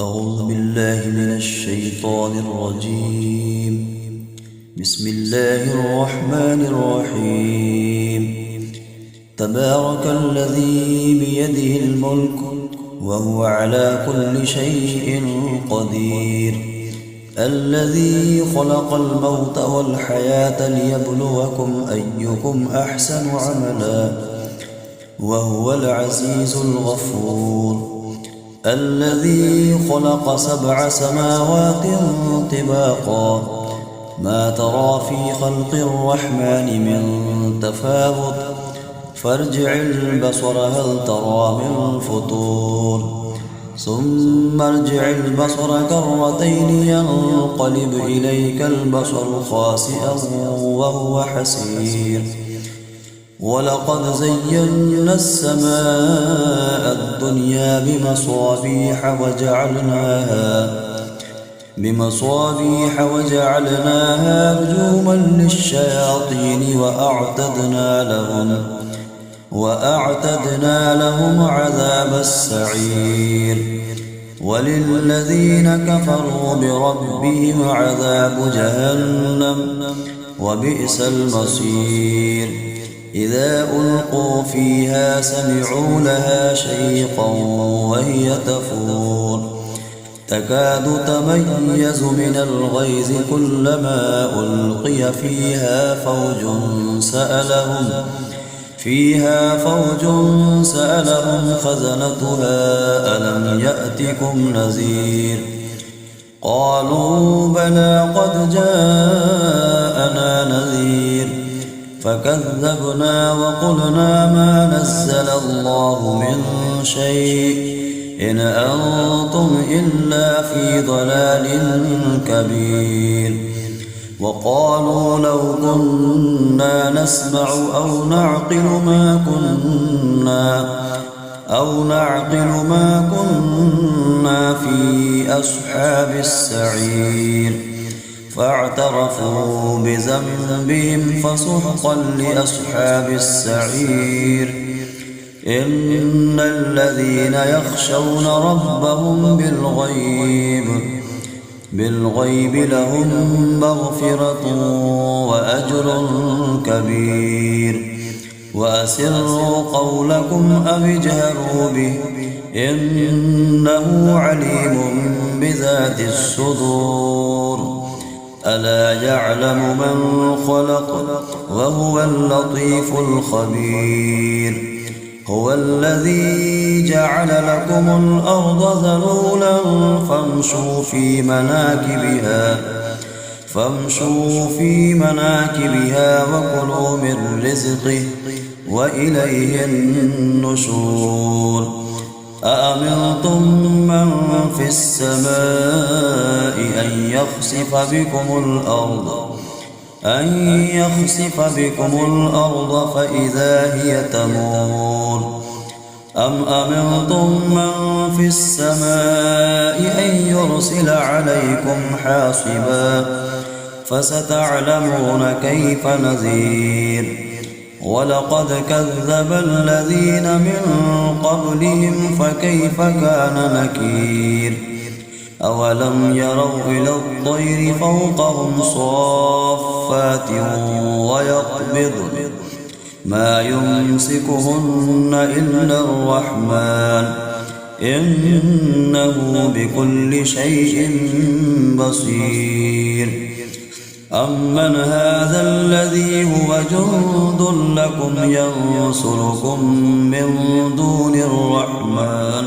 أعوذ بالله من الشيطان الرجيم. بسم الله الرحمن الرحيم. تبارك الذي بيده الملك وهو على كل شيء قدير، الذي خلق الموت والحياة ليبلوكم أيكم أحسن عملا وهو العزيز الغفور، الذي خلق 7 سماوات طباقا ما ترى في خلق الرحمن من تفاوت فارجع البصر هل ترى من فطور، ثم ارجع البصر كرتين ينقلب إليك البصر خاسئا وهو حسير، ولقد زينا السماء الدنيا بمصابيح وجعلناها رجوما للشياطين وأعتدنا لهم عذاب السعير، وللذين كفروا بربهم عذاب جهنم وبئس المصير. إذا ألقوا فيها سمعوا لها شيقا وهي تفور تكاد تميز من الغيظ كلما ألقي فيها فوج سألهم خزنتها ألم يأتكم نذير، قالوا بلى قد جاءنا نذير فكذبنا وقلنا ما نزل الله من شيء إن أنتم إلا في ضلال كبير، وقالوا لو كنا نسمع أو نعقل ما كنا في أصحاب السعير، فاعترفوا بذنبهم فسحقا لأصحاب السعير. إن الذين يخشون ربهم بالغيب لهم مغفرة وأجر كبير، وأسروا قولكم أو اجهروا به إنه عليم بذات الصدور، ألا يعلم من خلق وهو اللطيف الخبير. هو الذي جعل لكم الأرض ذلولا فامشوا في مناكبها وكلوا من رزقه وإليه النشور. أأمنتم من في السماء أن يخسف بكم الأرض فإذا هي تمور، أم أمنتم من في السماء أن يرسل عليكم حاصبا فستعلمون كيف نذير. ولقد كذب الذين من قبلهم فكيف كان نكير. أولم يروا إلى الطير فوقهم صافات ويقبضن ما يمسكهن إلا الرحمن إنه بكل شيء بصير. أمن هذا الذي هو جند لكم ينصركم من دون الرحمن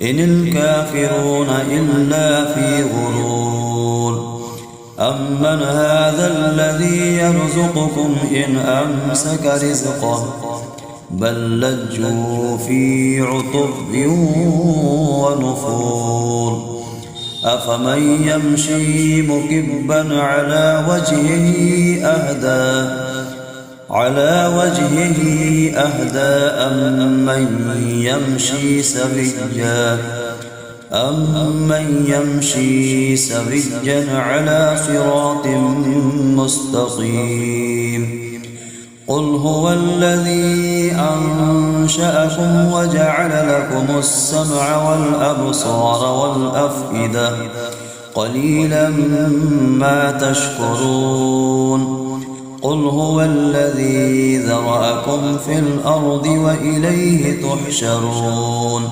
إن الكافرون إلا في غرور. أمن هذا الذي يرزقكم إن أمسك رزقه بل لجوا في عتب ونفور. أفمن يمشي مكبا على وجهه أهدى أمن يمشي سويا على صراط مستقيم. قل هو الذي أنشأكم وجعل لكم السمع والأبصار والأفئدة قليلا ما تشكرون قل هو الذي ذرأكم في الأرض وإليه تحشرون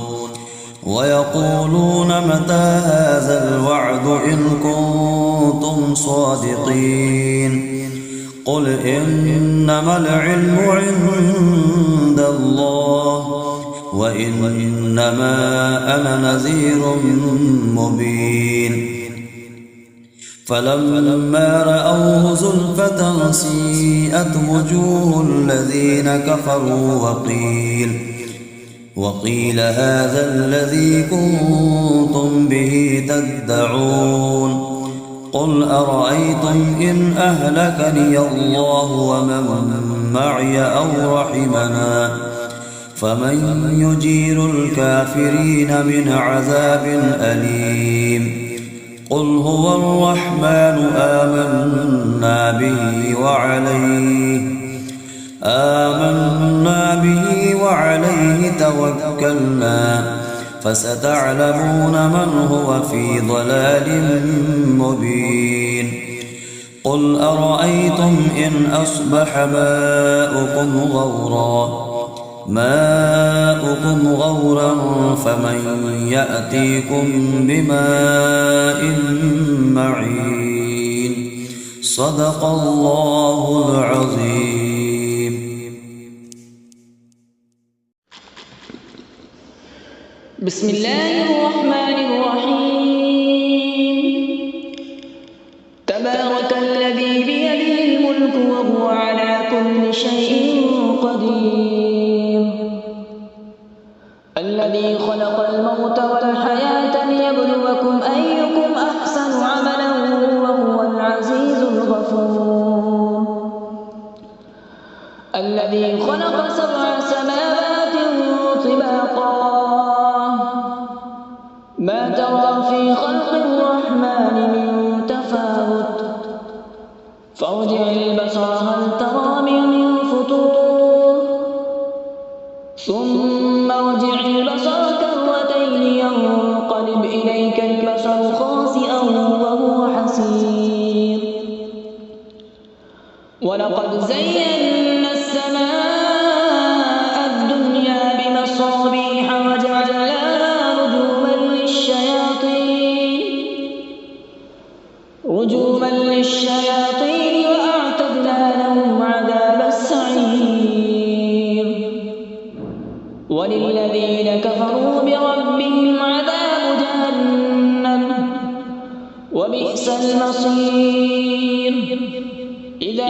ويقولون متى هذا الوعد إن كنتم صادقين قل إنما العلم عند الله وإنما أنا نذير مبين فلما رأوه زلفة سيئت وجوه الذين كفروا وقيل هذا الذي كنتم به تدعون قل أرأيتم إن أهلكني الله ومن معي أو رحمنا فمن يجير الكافرين من عذاب أليم قل هو الرحمن آمنا به وعليه توكلنا فستعلمون من هو في ضلال مبين قل أرأيتم إن أصبح ماؤكم غورا فمن يأتيكم بماء معين صدق الله العظيم. بسم الله الرحمن الرحيم. تبارك الذي بيده الملك وهو على كل شيء قدير. الذي خلق الموت والحياة ليبلوكم أيكم أحسن عملا وهو العزيز الغفور. الذي خلق 7 سماوات طباقا ما ترى في خلق الرحمن من تفاوت فارجع البصر هل ترى من فطور ثم ارجع البصر كرتين ينقلب إليك البصر خاسئا وهو حسير. ولقد زينا السماء الدنيا بمصابيح وجعلناها رجوما للشياطين وأعتدنا لهم عذاب السعير. وللذين كفروا بربهم عذاب جهنم وبئس المصير. إذا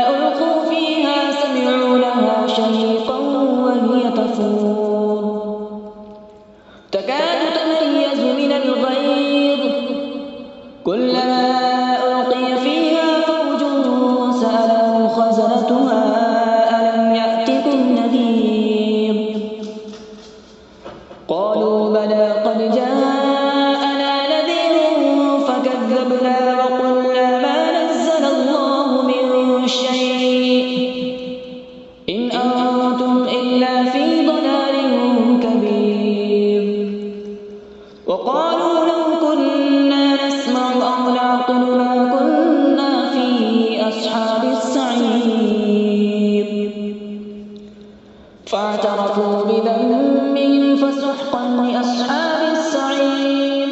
ألقوا فيها سمعوا لها شهيقا وهي تفور تكاد تميز من الغيظ كلما ألقي فيها فوج سألهم خزنتها ألم يأتكم نذير قالوا بلى قد جاءنا نذير فكذبنا وقلنا ما نزل الله من شيء إن أنتم إلا في ضلال كبير. وقالوا لو كنا نسمع أو نعقل ما كنا في أصحاب السعير. فاعترفوا بذنبهم فسحقا لأصحاب السعير.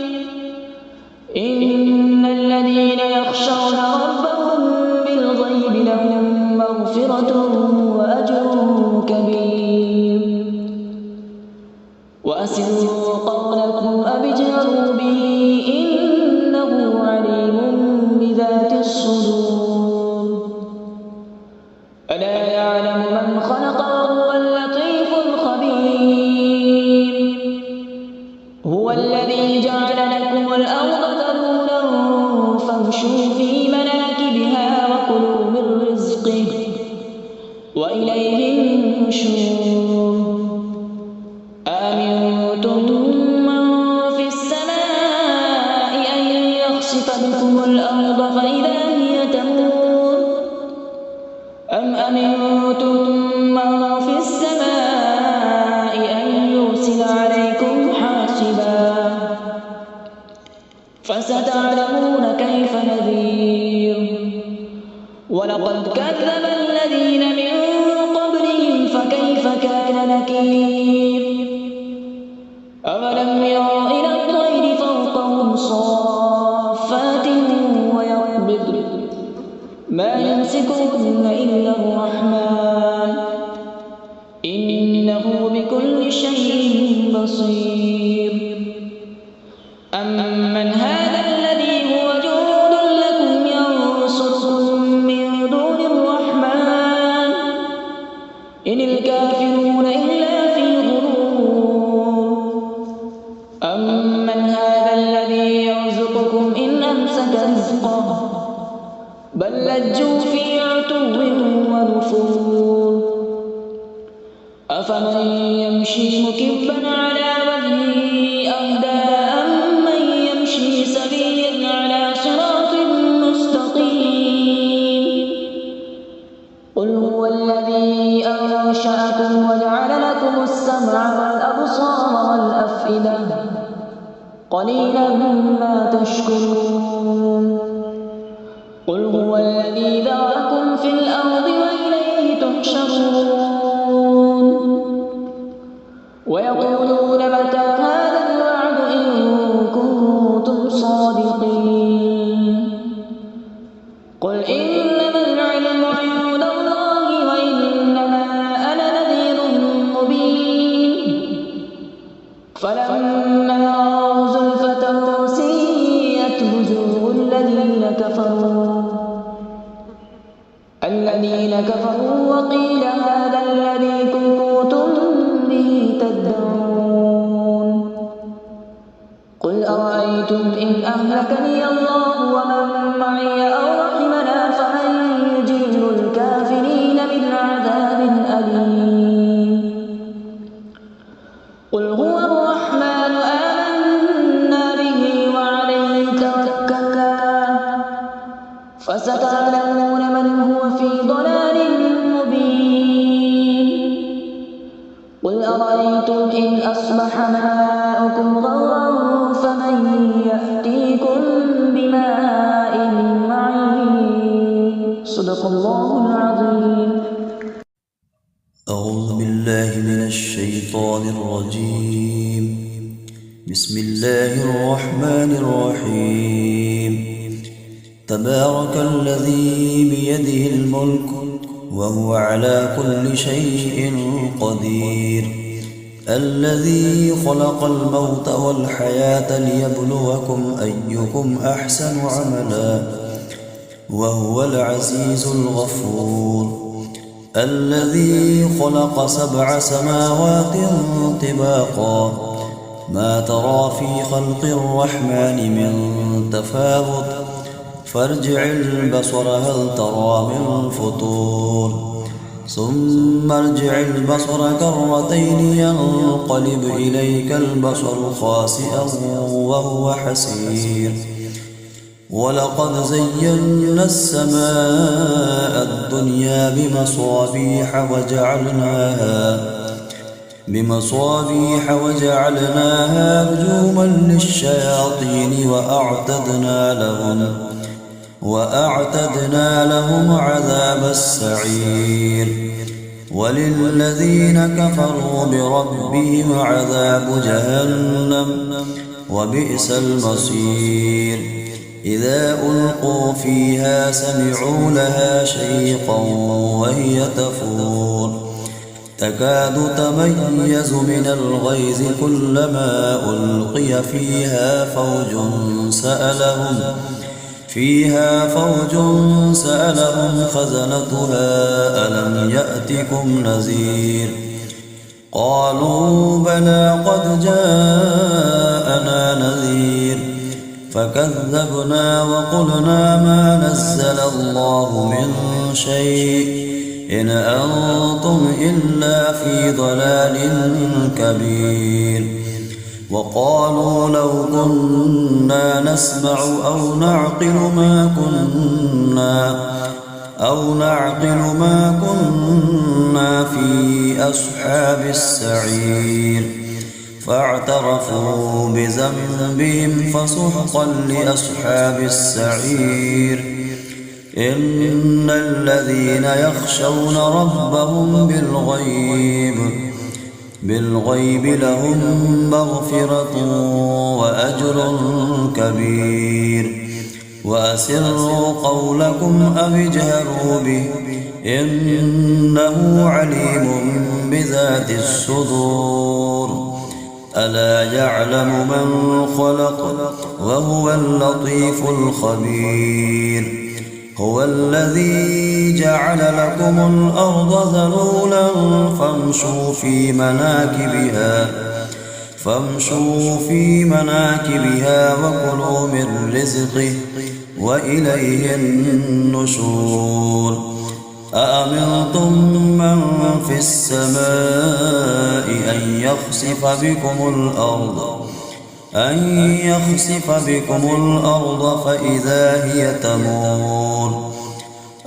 إن الذين يخشون ربهم بالغيب لهم مغفرة وأجر كبير. وأسروا قولكم أبجهروا به إنه عليم بذات الصدور. ألا يعلم من خلق وهو اللطيف الخبير. هو الذي جعل لكم الأرض ذلولا فامشوا في مناكبها وكلوا من رزقه وإليه النشور. أأمنتم من في السماء أن يخسف بكم الأرض فإذا هي تمور أم أمنتم فستعلمون كيف نذير ولقد كذب الذين من قبلهم فكيف كان نكير أولم يروا إلى الطير فوقهم صافات ويقبضن ما يمسكهن إلا الرحمن إنه بكل شيء بصير أمن هذا الذي هو جند لكم ينصركم من دون الرحمن إن الكافرون إلا في غرور أمن هذا الذي يرزقكم إن أمسك رزقه بل لجوا في عتو ونفور أفمن يمشي مكبا على وجهه أهدى أمن يمشي سويا على صراط مستقيم قل هو الذي أنشأكم وجعل لكم السمع والأبصار والأفئدة قليلا ما تشكرون قل هو الذي ذرأكم في الأرض وإليه تحشرون ويقولون متى هذا الوعد إن كنتم صادقين قل إنما العلم عند الله وإنما أنا نذير مبين فلما رأوا زلفة سيئت وجوه الذين كفروا وقيل هذا الذي كنتم به تدعون قل أرأيتم إن أهلكني الله ومن معي أو رحمنا فمن يجير الكافرين من عذاب أليم قل هو الرحمن آمنا به وعليه توكلنا فستعلمون من هو في ضلال مبين قل أرأيتم إن أصبح ماؤكم غورا فمن يأتيكم بماء معين صدق الله العظيم. أعوذ بالله من الشيطان الرجيم. بسم الله الرحمن الرحيم. تبارك الذي بيده الملك وهو على كل شيء قدير الذي خلق الموت والحياة ليبلوكم أيكم أحسن عملا وهو العزيز الغفور الذي خلق 7 سماوات طباقا ما ترى في خلق الرحمن من تفاوت فارجع البصر هل ترى من فطور ثم ارجع البصر كرتين ينقلب إليك البصر خاسئا وهو حسير ولقد زينا السماء الدنيا بمصابيح وجعلناها رجوما للشياطين وأعتدنا لهم عذاب السعير وللذين كفروا بربهم عذاب جهنم وبئس المصير إذا ألقوا فيها سمعوا لها شيقا وهي تفور تكاد تميز من الغيظ كلما ألقي فيها فوج سألهم خزنتها ألم يأتكم نذير قالوا بلى قد جاءنا نذير فكذبنا وقلنا ما نزل الله من شيء إن أنتم إلا في ضلال كبير وقالوا لو كنا نسمع أو نعقل ما كنا في أصحاب السعير فاعترفوا بذنبهم فسحقا لأصحاب السعير. إن الذين يخشون ربهم بالغيب لهم مغفرة وأجر كبير. وأسروا قولكم أو اجهروا به إنه عليم بذات الصدور. ألا يعلم من خلق وهو اللطيف الخبير. هو الذي جعل لكم الأرض ذلولا فامشوا في مناكبها وكلوا من رزقه وإليه النشور. أأمنتم من في السماء أن يخسف بكم الأرض فإذا هي تمور.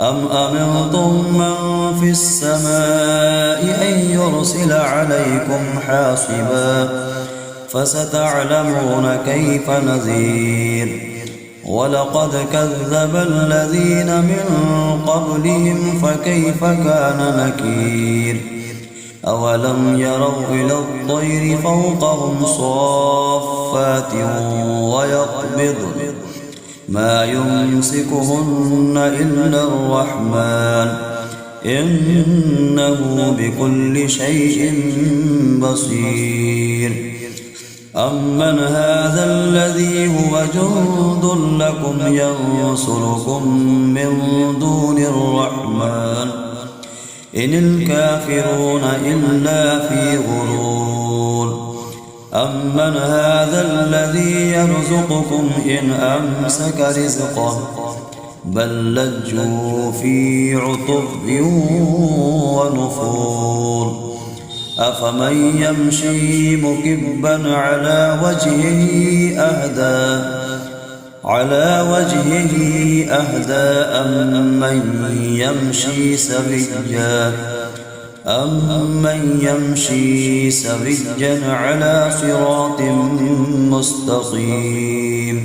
أم أمنتم من في السماء أن يرسل عليكم حاصبا فستعلمون كيف نذير. ولقد كذب الذين من قبلهم فكيف كان نكير. أولم يروا إلى الطير فوقهم صافات ويقبضن ما يمسكهن إلا الرحمن إنه بكل شيء بصير. أمن هذا الذي هو جند لكم ينصركم من دون الرحمن إن الكافرون إلا في غرور. أمن هذا الذي يرزقكم إن أمسك رزقه بل لجوا في عتب ونفور. أفمن يمشي مكبا على وجهه أهدى أمن يمشي سويا على صراط مستقيم.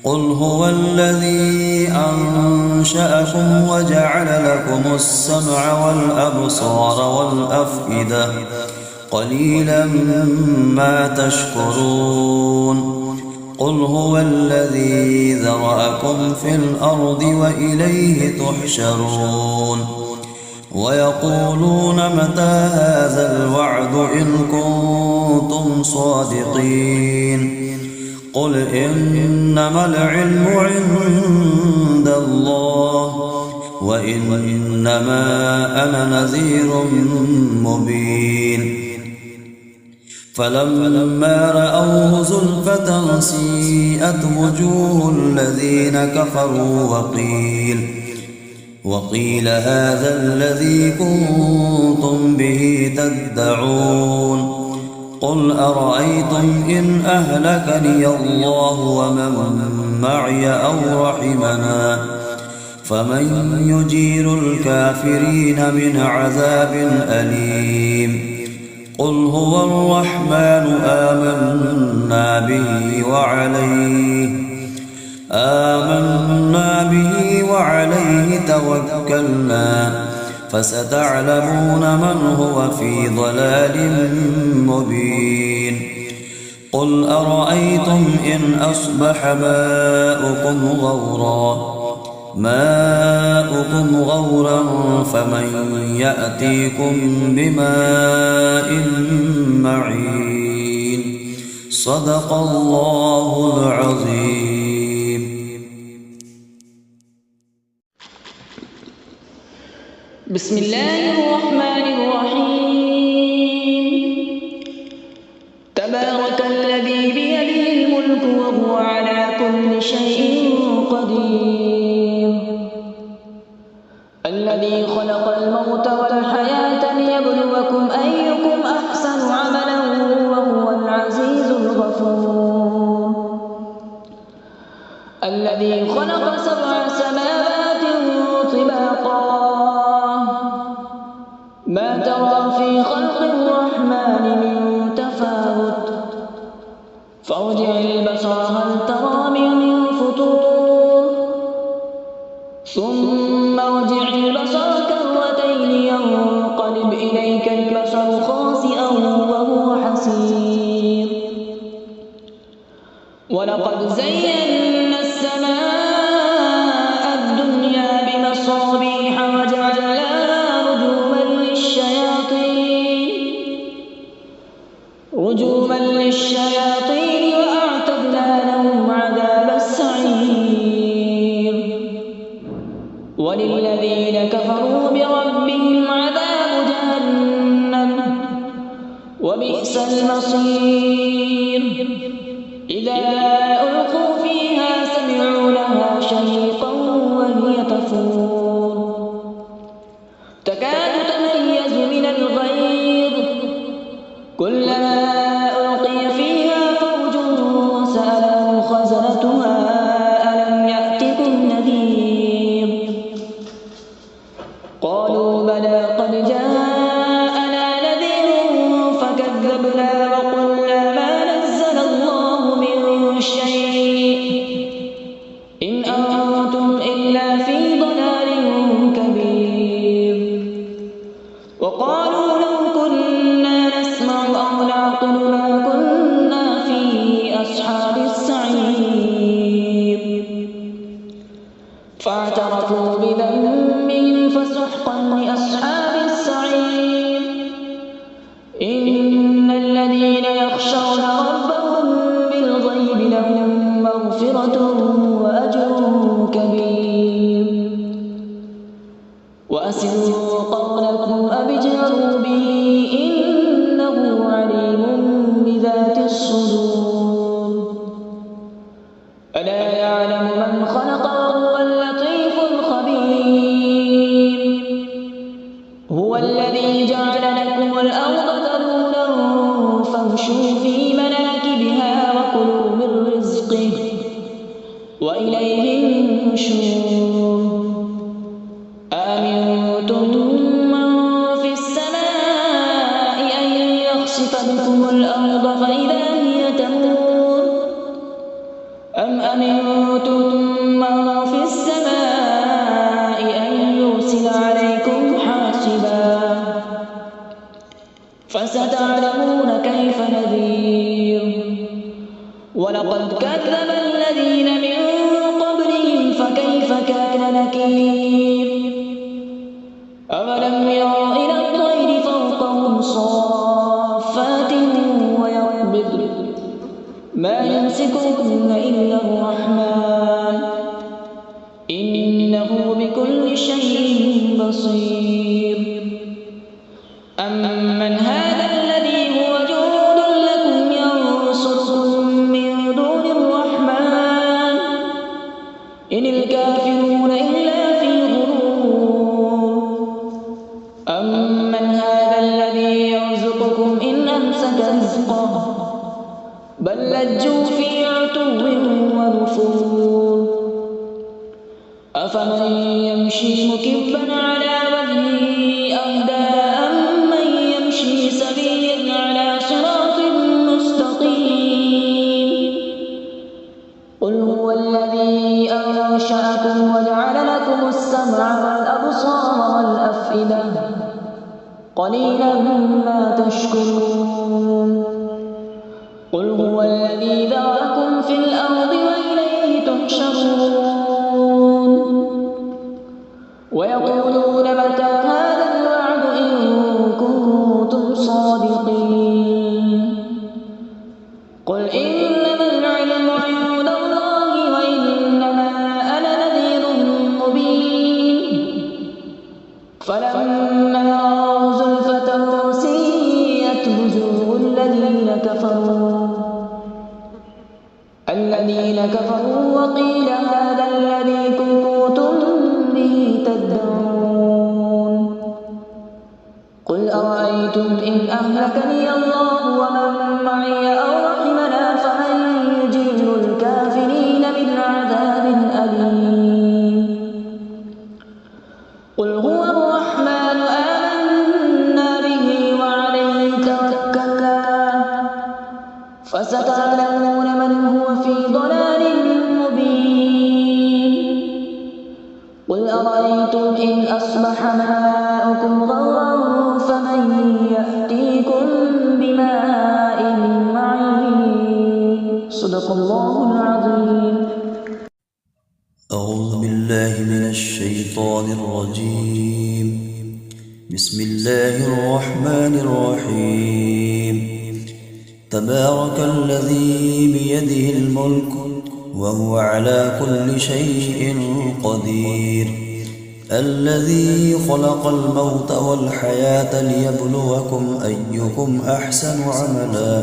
قل هو الذي أنشأكم وجعل لكم السمع والأبصار والأفئدة قليلا ما تشكرون. قل هو الذي ذرأكم في الأرض وإليه تحشرون. ويقولون متى هذا الوعد إن كنتم صادقين. قل إنما العلم عند الله وإنما أنا نذير مبين. فلما رأوه زلفة سيئت وجوه الذين كفروا وقيل هذا الذي كنتم به تدعون. قل أرأيتم إن أهلكني الله ومن معي أو رحمنا فمن يجير الكافرين من عذاب أليم. قل هو الرحمن آمنا به وعليه توكلنا فستعلمون من هو في ضلال مبين. قل أرأيتم إن أصبح ماؤكم غورا فمن يأتيكم بماء معين. صدق الله العظيم. بسم الله الرحمن الرحيم. تبارك الذي بيده الملك وهو على كل شيء قدير. الذي خلق الموت والحياة ليبلوكم أيكم أحسن عملا وهو العزيز الغفور. الذي خلق 7 سماوات طباقا ما ترى في خلق الرحمن من تفاوت فارجع البصر هل ترى من فطور ثم ارجع البصر كرتين ينقلب إليك البصر خاسئا وهو حسير ولقد زينا السماء الدنيا بمصابيح وجعلناها رجوما للشياطين وأعتدنا لهم عذاب السعير وللذين كفروا بربهم عذاب جهنم وبئس المصير إذا ألقوا فيها سمعوا لها شهيقا وهي تفور تكاد تميز من الغيظ كلما ألقي فيها فوج سألهم خزنتها ألم يأتكم نذير قالوا بلى قد جاءنا نذير فكذبنا وقلنا ما نزل الله من شيء إن أنتم إلا في ضلال كبير وقالوا لو كنا نسمع أو نعقل ما كنا في أصحاب السعير فاعترفوا بذنبهم فسحقا لأصحاب السعير إن الذين يخشون ربهم بالغيب لهم مغفرة وأجر كبير وأسروا قولكم أو اجهروا به إنه عليم بذات الصدور ألا يعلم من خلق وهو اللطيف الخبير هو الذي جعل لكم الأرض ذلولا فامشوا في مناكبها وكلوا من رزقه وإليه النشور أأمنتم من في السماء أن يخسف بكم الأرض فإذا هي تمور أم أمنتم من في السماء أن يرسل عليكم حاصبا فستعلمون كيف نذير ولقد كذب الذين من قبلهم فكيف كان نكير أولم يروا إلى الطير فوقهم صافات ويقبض ما يمسكهن إلا الرحمن إنه بكل شيء بصير أمن هذا الذي هو جند لكم ينصركم من دون الرحمن إن الكافرون إلا في غرور أمن هذا الذي يرزقكم إن أمسك رزقه بل لجوا في عتو ونفور أفمن يمشي مكبا على وجهه أهدى أمن يمشي سويا على صراط مستقيم قل هو الذي أنشأكم وجعل لكم السمع والأبصار والأفئدة قليلا ما تشكرون قل هو الذي ذرأكم في الأرض وإليه تحشرون ويقولون متى هذا الوعد إن كنتم صادقين قل إنما العلم عند الله وإنما أنا نذير مبين فلما رأوا زلفة سيئت وجوه الذين كفروا وقيل هذا الذي كنتم به تدعون قل أرأيتم إن أهلكني الله ومن معي أو رحمنا فمن يجير الكافرين من عذاب أليم قل هو الرحمن آمنا به وعليه توكلنا فستعلمون أرأيتم إن أصبح ماؤكم غورا فمن يأتيكم بماء معين. صدق الله العظيم. أعوذ بالله من الشيطان الرجيم. بسم الله الرحمن الرحيم. تبارك الذي بيده الملك وهو على كل شيء قدير. الذي خلق الموت والحياة ليبلوكم أيكم أحسن عملا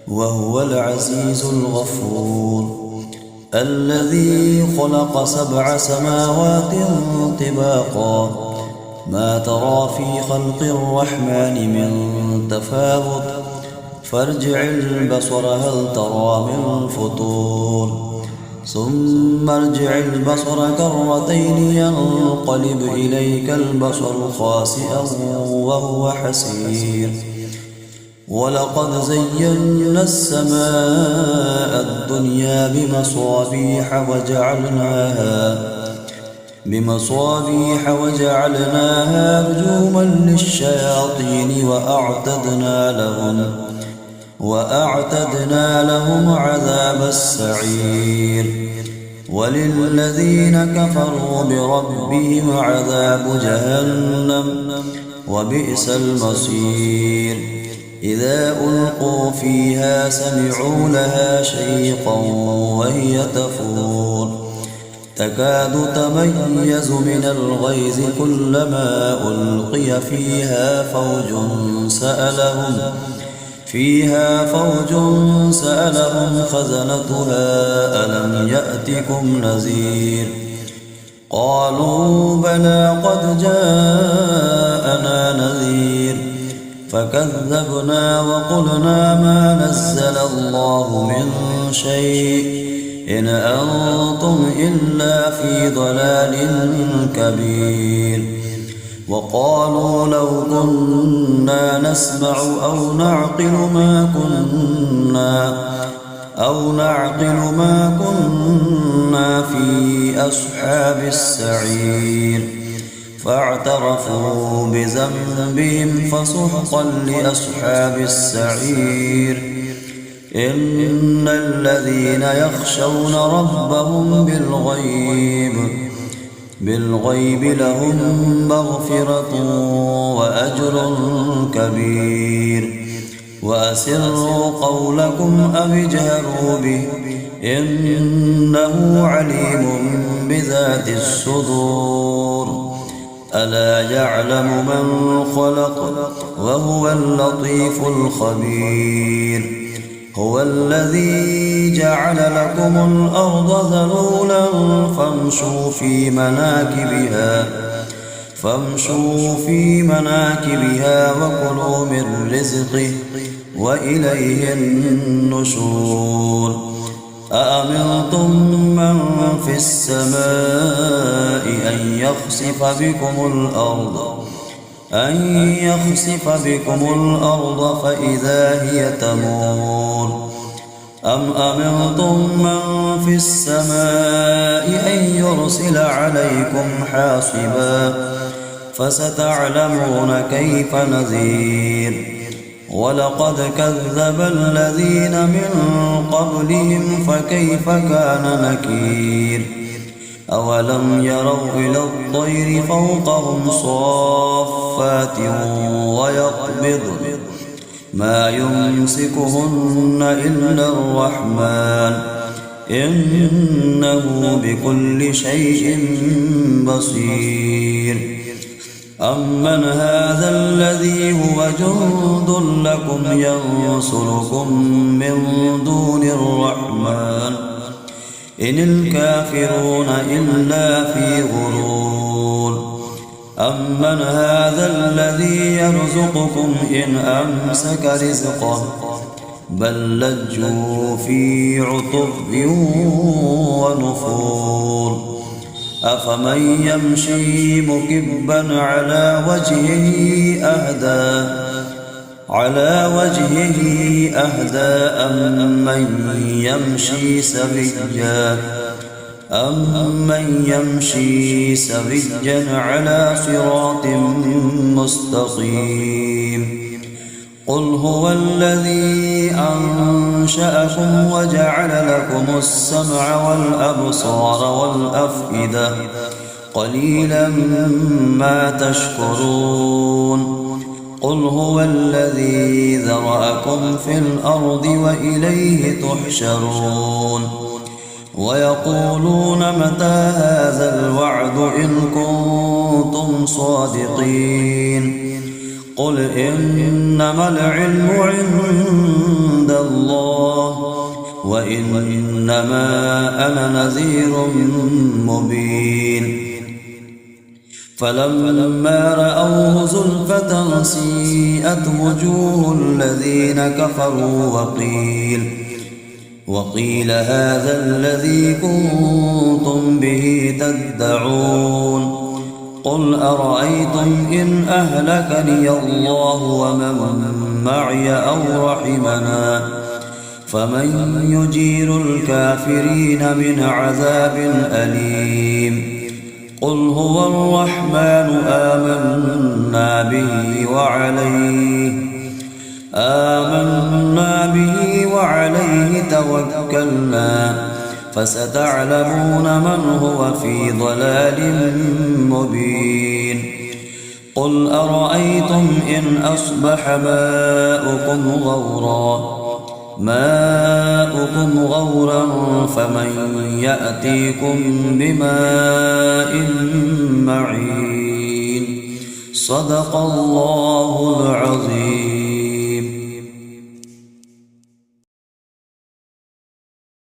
وهو العزيز الغفور. الذي خلق 7 سماوات طباقا ما ترى في خلق الرحمن من تفاوت فارجع البصر هل ترى من فطور ثم ارجع البصر كرتين ينقلب إليك البصر خاسئا وهو حسير. ولقد زينا السماء الدنيا بمصابيح وجعلناها رجوما للشياطين وأعتدنا لهم عذاب السعير. وللذين كفروا بربهم عذاب جهنم وبئس المصير. إذا ألقوا فيها سمعوا لها شيقا وهي تفور تكاد تميز من الغيظ كلما ألقي فيها فوج سألهم خزنتها ألم يأتكم نذير. قالوا بلى قد جاءنا نذير فكذبنا وقلنا ما نزل الله من شيء إن أنتم إلا في ضلال كبير. وقالوا لو كنا نسمع أو نعقل ما كنا في أصحاب السعير. فاعترفوا بذنبهم فسحقا لأصحاب السعير. إن الذين يخشون ربهم بالغيب لهم مغفرة وأجر كبير. وأسروا قولكم أو اجهروا به إنه عليم بذات الصدور. ألا يعلم من خلق وهو اللطيف الخبير. هو الذي جعل لكم الأرض ذلولا فامشوا في مناكبها وكلوا من رزقه وإليه النشور. أأمنتم من في السماء أن يخسف بكم الأرض فإذا هي تمور. أم أمنتم من في السماء أن يرسل عليكم حاصبا فستعلمون كيف نذير. ولقد كذب الذين من قبلهم فكيف كان نكير. أولم يروا إلى الطير فوقهم صافات ويقبضن ما يمسكهن إلا الرحمن إنه بكل شيء بصير. أمن هذا الذي هو جند لكم ينصركم من دون الرحمن إن الكافرون إلا في غرور. أمن هذا الذي يرزقكم إن أمسك رزقه بل لجوا في عتب ونفور. أفمن يمشي مكبا على وجهه أهدى أم من يمشي سويا أمن يمشي سويا على صراط مستقيم قل هو الذي أنشأكم وجعل لكم السمع والأبصار والأفئدة قليلا ما تشكرون قل هو الذي ذرأكم في الأرض وإليه تحشرون ويقولون متى هذا الوعد إن كنتم صادقين قل إنما العلم عند الله وإنما أنا نذير مبين فلما رأوه زلفة سيئت وجوه الذين كفروا وقيل هذا الذي كنتم به تدعون قل أرأيتم إن أهلكني الله ومن معي أو رحمنا فمن يجير الكافرين من عذاب أليم قل هو الرحمن آمنا به وعليه توكلنا فستعلمون من هو في ضلال مبين قل أرأيتم إن أصبح ماؤكم غورا فمن يأتيكم بماء معين صدق الله العظيم.